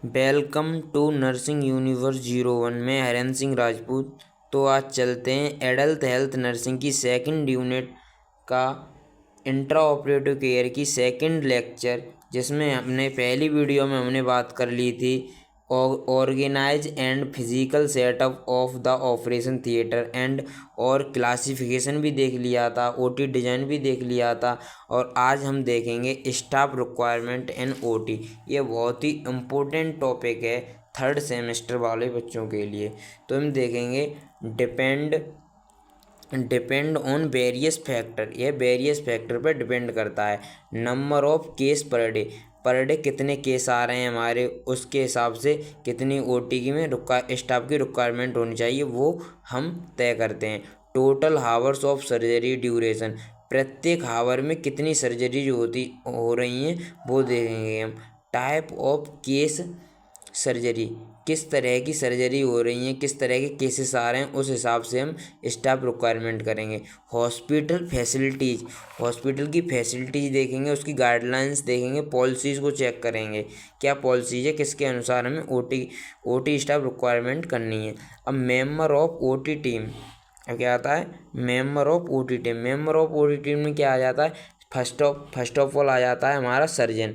Welcome to nursing universe 01 में हरेंद्र सिंह राजपूत। तो आज चलते हैं एडल्ट हेल्थ नर्सिंग की सेकंड यूनिट का इंट्रा ऑपरेटिव केयर की सेकंड लेक्चर, जिसमें हमने पहली वीडियो में हमने बात कर ली थी organize and physical setup of the operation theatre and और क्लासिफिकेशन भी देख लिया था, ओटी डिज़ाइन भी देख लिया था। और आज हम देखेंगे स्टाफ रिक्वायरमेंट एंड ओटी। ये बहुत ही इम्पोर्टेंट टॉपिक है थर्ड सेमेस्टर वाले बच्चों के लिए। तो हम देखेंगे डिपेंड ऑन वेरियस फैक्टर। यह वेरियस फैक्टर पर डिपेंड करता है। Number of case per day कितने केस आ रहे हैं हमारे, उसके हिसाब से कितनी ओटी की में स्टाफ की रिक्वायरमेंट होनी चाहिए वो हम तय करते हैं। Total hours of surgery duration, प्रत्येक हावर में कितनी सर्जरी जो हो रही हैं वो देखेंगे हम। टाइप ऑफ केस सर्जरी, किस तरह की सर्जरी हो रही हैं, किस तरह के केसेस आ रहे हैं, उस हिसाब से हम स्टाफ रिक्वायरमेंट करेंगे। हॉस्पिटल फैसिलिटीज़, हॉस्पिटल की फैसिलिटीज़ देखेंगे, उसकी गाइडलाइंस देखेंगे, पॉलिसीज़ को चेक करेंगे क्या पॉलिसीज है, किसके अनुसार हमें ओटी स्टाफ रिक्वायरमेंट करनी है। अब मेंबर ऑफ ओटी टीम, अब क्या आता है member of OT team. Member of OT team में क्या आ जाता है, फर्स्ट ऑफ ऑल आ जाता है हमारा सर्जन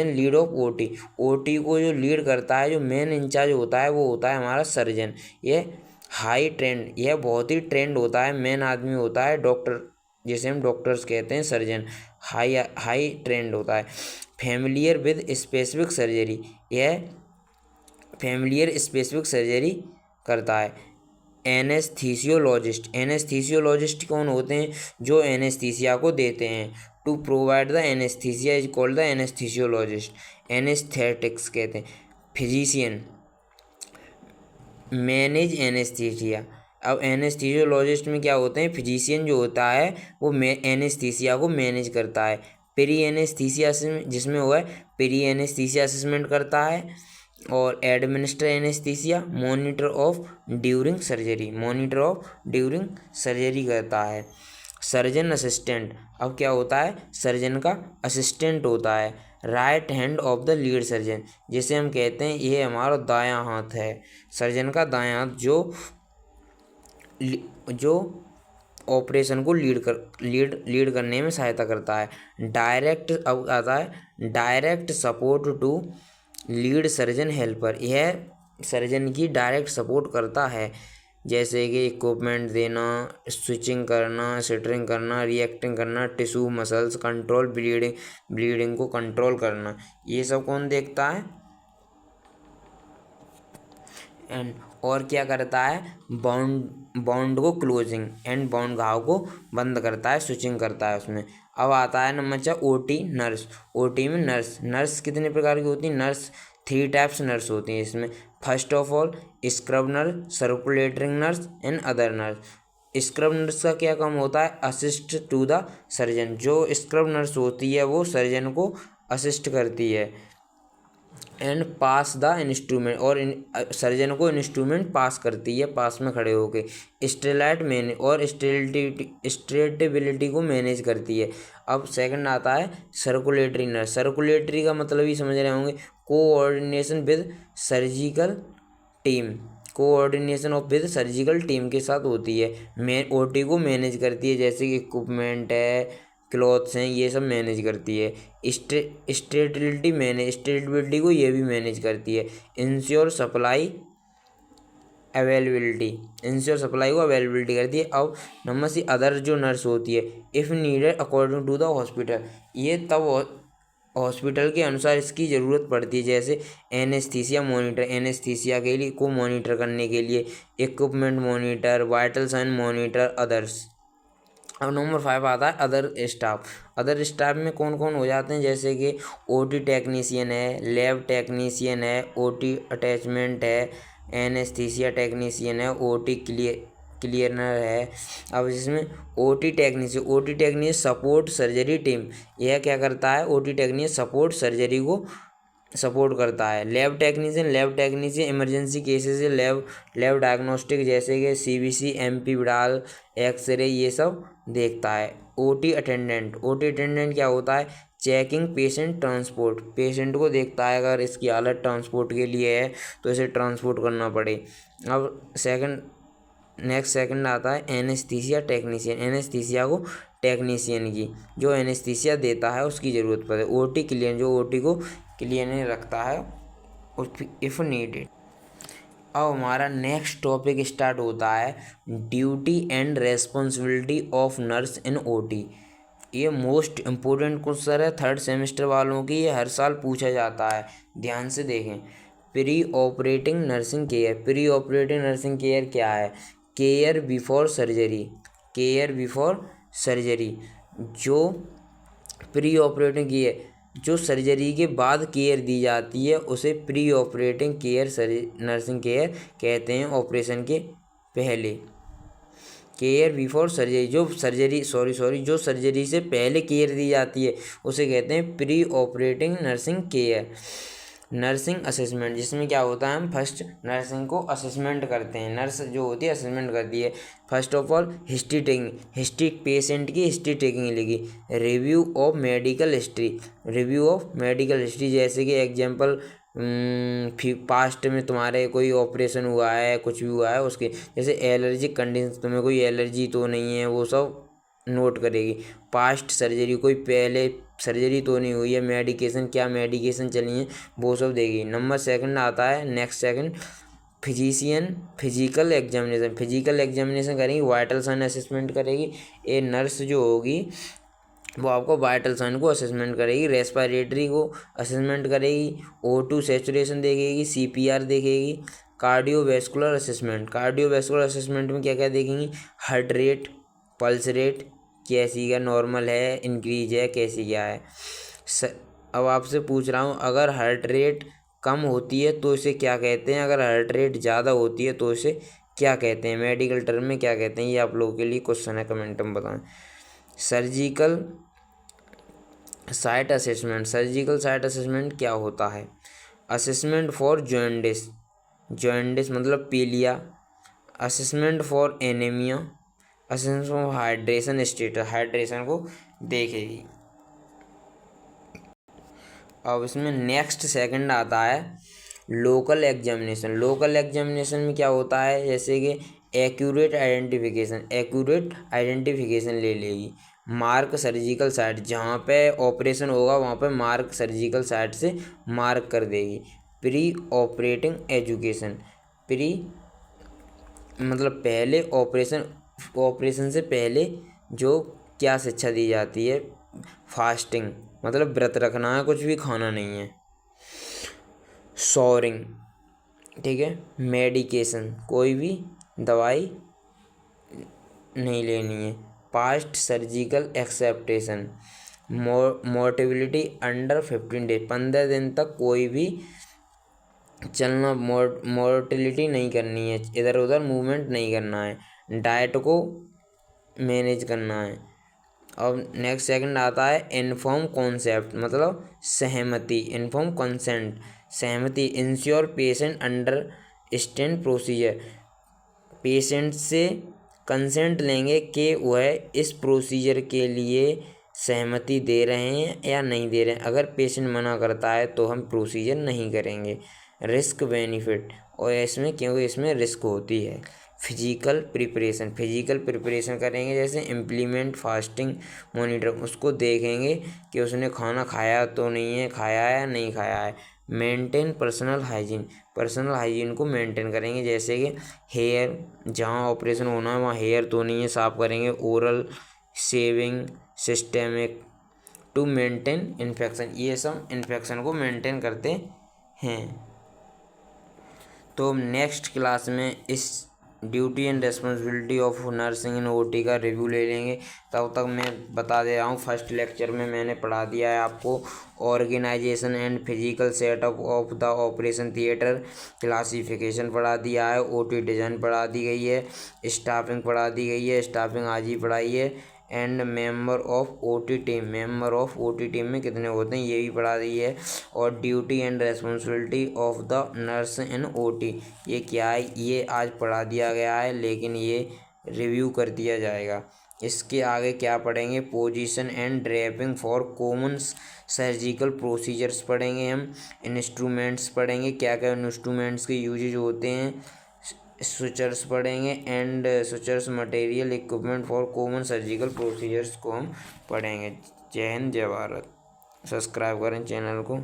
लीड ऑफ ओटी को जो लीड करता है, जो मेन इंचार्ज होता है वो होता है हमारा सर्जन। ये हाई ट्रेंड, यह बहुत ही ट्रेंड होता है, मेन आदमी होता है डॉक्टर, जिसे हम डॉक्टर्स कहते हैं, सर्जन हाई ट्रेंड होता है। फैमिलियर विद स्पेसिफिक सर्जरी, यह फैमिलियर स्पेसिफिक सर्जरी करता है। एनेस्थीसियोलॉजिस्ट कौन होते हैं, जो एनेस्थीसिया को देते हैं। To provide the anaesthesia is called the anaesthesiologist. Anaesthetics कहते हैं। Physician manage anaesthesia. अब एनेस्थीसियोलॉजिस्ट में क्या होते हैं, फिजिशियन जो होता है वो एनेस्थीसिया को मैनेज करता है। प्री एनेस्थीसिया जिसमें हुआ है प्री एनेस्थीसिया असेसमेंट करता है। और administer anaesthesia, monitor of during surgery करता है। सर्जन असिस्टेंट, अब क्या होता है, सर्जन का असिस्टेंट होता है। Right hand of the lead surgeon, जिसे हम कहते हैं ये हमारा दायां हाथ है, सर्जन का दायां हाथ, जो ऑपरेशन को लीड करने में सहायता करता है। डायरेक्ट, अब आता है direct support to lead surgeon helper. यह सर्जन की डायरेक्ट सपोर्ट करता है, जैसे कि इक्विपमेंट देना, स्विचिंग करना, सिटरिंग करना, रिएक्टिंग करना, टिश्यू मसल्स कंट्रोल, ब्लीडिंग को कंट्रोल करना। ये सब कौन देखता है। एंड और क्या करता है, बाउंड को क्लोजिंग एंड बाउंड घाव को बंद करता है, स्विचिंग करता है उसमें। अब आता है नंबर 4 ओटी नर्स। ओटी में नर्स कितने प्रकार की होती है, नर्स 3 टाइप्स नर्स होती हैं इसमें। First of all scrub nurse, circulating nurse and other nurse. Scrub nurse का क्या काम होता है, असिस्ट टू द सर्जन। जो स्क्रब नर्स होती है वो सर्जन को असिस्ट करती है। एंड पास द इंस्ट्रूमेंट, और सर्जन को इंस्ट्रूमेंट पास करती है, पास में खड़े होके। स्टेलाइट मैनेज और स्ट्रेटेबिलिटी को मैनेज करती है। अब सेकंड आता है सर्कुलेटरी नर्स। सर्कुलेटरी का मतलब ही समझ रहे होंगे, coordination with surgical team, coordination of with surgical team के साथ होती है। ओटी को मैनेज करती है, जैसे कि इक्विपमेंट है, क्लॉथ्स हैं, ये सब मैनेज करती है। स्टेबिलिटी को ये भी मैनेज करती है। इंश्योर सप्लाई को अवेलेबिलिटी करती है। अब नंबर 6 अदर जो नर्स होती है, if needed according to the hospital, ये तब हॉस्पिटल के अनुसार इसकी ज़रूरत पड़ती है, जैसे एनेस्थीसिया मॉनिटर, एनेस्थीसिया के लिए को मॉनिटर करने के लिए, equipment monitor, vital sign monitor, others. अब नंबर 5 आता है अदर स्टाफ में कौन कौन हो जाते हैं, जैसे कि ओटी टेक्नीशियन है, लैब टेक्नीशियन है, ओटी अटैचमेंट है, एनेस्थीसिया टेक्नीशियन है, ओटी क्लियरर है। अब इसमें OT technician support surgery team, यह क्या करता है, ओटी टेक्नीशियन सपोर्ट सर्जरी को सपोर्ट करता है। लैब टेक्नीशियन इमरजेंसी केसेस से लैब डायग्नोस्टिक, जैसे कि सीबीसी, एमपी विडाल, एक्सरे, ये सब देखता है। ओटी अटेंडेंट क्या होता है, चेकिंग पेशेंट ट्रांसपोर्ट, पेशेंट को देखता है अगर इसकी हालत ट्रांसपोर्ट के लिए है तो इसे ट्रांसपोर्ट करना पड़े। अब सेकंड आता है एनेस्थीसिया टेक्नीशियन, एनेस्थीसिया को टेक्नीशियन की जो एनेस्थीसिया देता है उसकी ज़रूरत पड़े। ओटी क्लियर, जो ओटी को क्लियर रखता है इफ़ नीडेड। अब हमारा नेक्स्ट टॉपिक स्टार्ट होता है duty and responsibility of nurse in OT. ये मोस्ट इम्पोर्टेंट क्वेश्चन है थर्ड सेमेस्टर वालों की, ये हर साल पूछा जाता है, ध्यान से देखें। Pre operating nursing care, pre operating nursing care क्या है? Care before surgery, care before surgery. जो प्री ऑपरेटिंग केयर, जो सर्जरी के बाद केयर दी जाती है उसे pre operating care nursing care कहते हैं। ऑपरेशन के पहले केयर बिफोर सर्जरी, जो जो सर्जरी से पहले केयर दी जाती है उसे कहते हैं pre operating nursing care. Nursing assessment, जिसमें क्या होता है हम फर्स्ट नर्सिंग को असेसमेंट करते हैं, नर्स जो होती है असेसमेंट करती है। First of all history taking, history patient की हिस्ट्री टेकिंग लिखी। Review of medical history, review of medical history, जैसे कि एग्जांपल पास्ट में तुम्हारे कोई ऑपरेशन हुआ है, कुछ भी हुआ है उसके, जैसे एलर्जिक कंडीशन, तुम्हें कोई एलर्जी तो नहीं है, वो सब नोट करेगी। पास्ट सर्जरी, कोई पहले सर्जरी तो नहीं हुई है, मेडिकेशन क्या मेडिकेशन चली है वो सब देगी। नंबर सेकंड आता है next second physician physical examination, physical examination करेगी, वाइटल साइन असेसमेंट करेगी। ए नर्स जो होगी वो आपको वाइटल साइन को असेसमेंट करेगी, रेस्पिरेटरी को असेसमेंट करेगी, O2 सैचुरेशन देखेगी, CPR देखेगी। कार्डियोवैस्कुलर असेसमेंट, कार्डियोवैस्कुलर असेसमेंट में क्या क्या देखेंगी? हार्ट रेट, पल्स रेट कैसी है, नॉर्मल है, इंक्रीज है, कैसी क्या है। अब आपसे पूछ रहा हूँ, अगर हार्ट रेट कम होती है तो इसे क्या कहते हैं, अगर हार्ट रेट ज़्यादा होती है तो इसे क्या कहते हैं, मेडिकल टर्म में क्या कहते हैं, ये आप लोगों के लिए क्वेश्चन है, कमेंट में बताएं। Surgical site assessment, surgical site assessment क्या होता है? असेसमेंट फॉर जॉन्डिस, जॉन्डिस मतलब पीलिया। Assessment for anaemia, assessment for hydration status, hydration को देखेगी। अब इसमें नेक्स्ट सेकंड आता है लोकल एग्जामिनेशन। लोकल एग्जामिनेशन में क्या होता है, जैसे कि एक्यूरेट आइडेंटिफिकेशन, एक्यूरेट आइडेंटिफिकेशन ले लेगी। मार्क सर्जिकल साइट, जहाँ पे ऑपरेशन होगा वहाँ पे मार्क सर्जिकल साइट से मार्क कर देगी। प्री ऑपरेटिंग एजुकेशन, प्री मतलब पहले ऑपरेशन, ऑपरेशन से पहले जो क्या शिक्षा दी जाती है? फास्टिंग मतलब व्रत रखना है, कुछ भी खाना नहीं है। शॉवरिंग, ठीक है। मेडिकेशन, कोई भी दवाई नहीं लेनी है। Past surgical expectation, mortality under 15 days, 15 दिन तक कोई भी चलना, मोर्टिलिटी नहीं करनी है, इधर उधर मूवमेंट नहीं करना है। डाइट को मैनेज करना है। अब नेक्स्ट सेकंड आता है इन्फॉर्म कॉन्सेप्ट, मतलब सहमति, इन्फॉर्म कंसेंट, सहमति। Ensure patient under stand procedure, patient से कंसेंट लेंगे कि वह इस प्रोसीजर के लिए सहमति दे रहे हैं या नहीं दे रहे हैं। अगर पेशेंट मना करता है तो हम प्रोसीजर नहीं करेंगे। रिस्क बेनिफिट, और इसमें क्योंकि इसमें रिस्क होती है। फिजिकल प्रिपरेशन, फिजिकल प्रिपरेशन करेंगे, जैसे इम्प्लीमेंट फास्टिंग मॉनिटर, उसको देखेंगे कि उसने खाना खाया तो नहीं है, खाया है या नहीं खाया है। Maintain personal hygiene, personal hygiene को मेंटेन करेंगे, जैसे कि हेयर, जहाँ ऑपरेशन होना है वहाँ हेयर तो नहीं है, साफ करेंगे। Oral shaving, systemic, to maintain infection, ये सब इन्फेक्शन को मेंटेन करते हैं। तो नेक्स्ट क्लास में इस duty and responsibility of nursing in OT का रिव्यू ले लेंगे। तब तक मैं बता दे रहा हूँ, फर्स्ट लेक्चर में मैंने पढ़ा दिया है आपको organization and physical setup of the operation theatre, classification पढ़ा दिया है, OT डिज़ाइन पढ़ा दी गई है, स्टाफिंग पढ़ा दी गई है, स्टाफिंग आज ही पढ़ाई है। And member of OT team, member of OT team में कितने होते हैं ये भी पढ़ा दी है। और duty and responsibility of the nurse in OT, ये क्या है ये आज पढ़ा दिया गया है, लेकिन ये रिव्यू कर दिया जाएगा। इसके आगे क्या पढ़ेंगे, position and draping for common surgical procedures पढ़ेंगे हम। इंस्ट्रूमेंट्स पढ़ेंगे, क्या क्या इंस्ट्रूमेंट्स के यूजेज होते हैं। सुचर्स पढ़ेंगे and sutures material equipment for common surgical procedures को हम पढ़ेंगे। जय हिंद, जय भारत। सब्सक्राइब करें चैनल को।